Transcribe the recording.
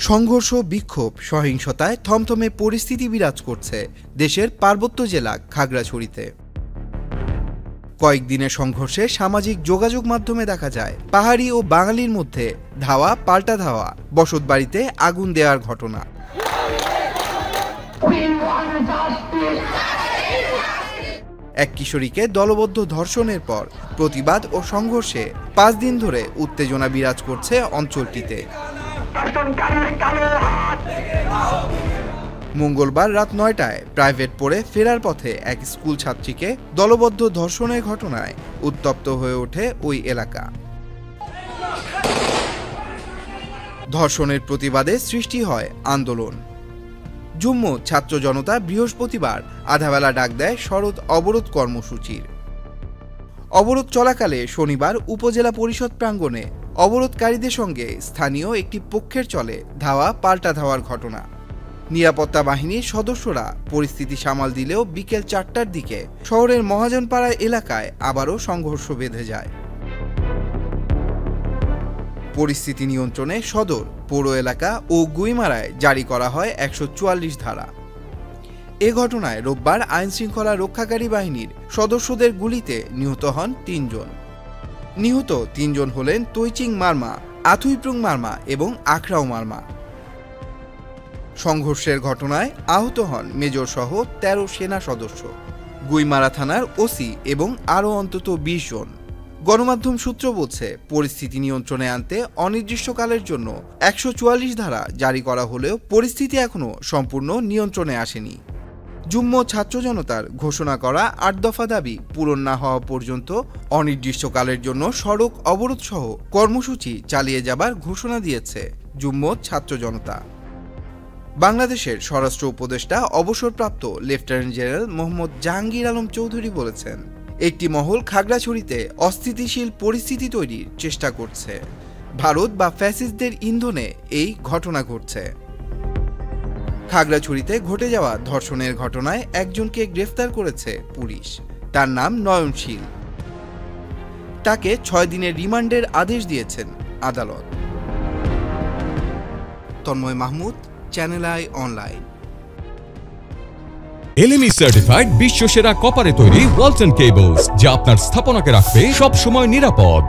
সংঘর্ষ, বিক্ষোভ, সহিংসতায় থমথমে পরিস্থিতি বিরাজ করছে দেশের পার্বত্য জেলা খাগড়াছড়িতে। কয়েকদিনের সংঘর্ষে সামাজিক যোগাযোগ মাধ্যমে দেখা যায় পাহাড়ি ও বাঙালির মধ্যে ধাওয়া পাল্টা ধাওয়া, বসতবাড়িতে আগুন দেওয়ার ঘটনা। এক কিশোরীকে দলবদ্ধ ধর্ষণের পর প্রতিবাদ ও সংঘর্ষে 5 দিন ধরে উত্তেজনা বিরাজ করছে অঞ্চলটিতে। মঙ্গলবার রাত 9টায় প্রাইভেট পড়ে ফেরার পথে এক স্কুল ছাত্রীকে দলবদ্ধ ধর্ষণের ঘটনায় উত্তপ্ত হয়ে ওঠে ওই এলাকা। ধর্ষণের প্রতিবাদে সৃষ্টি হয় আন্দোলন। জুম্ম ছাত্র জনতা বৃহস্পতিবার আধাবেলা ডাক দেয় শরৎ অবরোধ কর্মসূচির। অবরোধ চলাকালে শনিবার উপজেলা পরিষদ প্রাঙ্গণে অবরোধকারীদের সঙ্গে স্থানীয় একটি পক্ষের চলে ধাওয়া পাল্টা ধাওয়ার ঘটনা। নিরাপত্তা বাহিনীর সদস্যরা পরিস্থিতি সামাল দিলেও বিকেল 4টার দিকে শহরের মহাজনপাড়া এলাকায় আবারও সংঘর্ষ বেঁধে যায়। পরিস্থিতি নিয়ন্ত্রণে সদর, পৌর এলাকা ও গুইমারায় জারি করা হয় 144 ধারা। এ ঘটনায় রোববার আইনশৃঙ্খলা রক্ষাকারী বাহিনীর সদস্যদের গুলিতে নিহত হন 3 জন। নিহত 3 জন হলেন তৈচিং মারমা, আথুইপ্রুং মারমা এবং আখরাও মারমা। সংঘর্ষের ঘটনায় আহত হন মেজর সহ 13 সেনা সদস্য, গুইমারা থানার ওসি এবং আরও অন্তত 20 জন। গণমাধ্যম সূত্র বলছে, পরিস্থিতি নিয়ন্ত্রণে আনতে অনির্দিষ্টকালের জন্য 144 ধারা জারি করা হলেও পরিস্থিতি এখনও সম্পূর্ণ নিয়ন্ত্রণে আসেনি। জুম্ম ছাত্র জনতার ঘোষণা করা 8 দফা দাবি পূরণ না হওয়া পর্যন্ত অনির্দিষ্টকালের জন্য সড়ক অবরোধ সহ কর্মসূচি চালিয়ে যাবার ঘোষণা দিয়েছে জুম্ম ছাত্র জনতা। বাংলাদেশের স্বরাষ্ট্র উপদেষ্টা অবসরপ্রাপ্ত লেফটেন্যান্ট জেনারেল মোহাম্মদ জাহাঙ্গীর আলম চৌধুরী বলেছেন, একটি মহল খাগড়াছড়িতে অস্থিতিশীল পরিস্থিতি তৈরির চেষ্টা করছে। ভারত বা ফ্যাসিস্টদের ইন্ধনে এই ঘটনা ঘটছে। খাগড়াছড়িতে ঘটে যাওয়া ধর্ষণের ঘটনায় একজনকে গ্রেফতার করেছে পুলিশ। তার নাম নয়নশীল। তাকে 6 দিনের রিমান্ডের আদেশ দিয়েছেন আদালত। Tanmoy Mahmud, channel I online. LME certified বিশ্বসেরা কপারে তৈরি ওয়ালটন কেবলস, যা আপনার স্থাপনাকে রাখবে সব সময় নিরাপদ।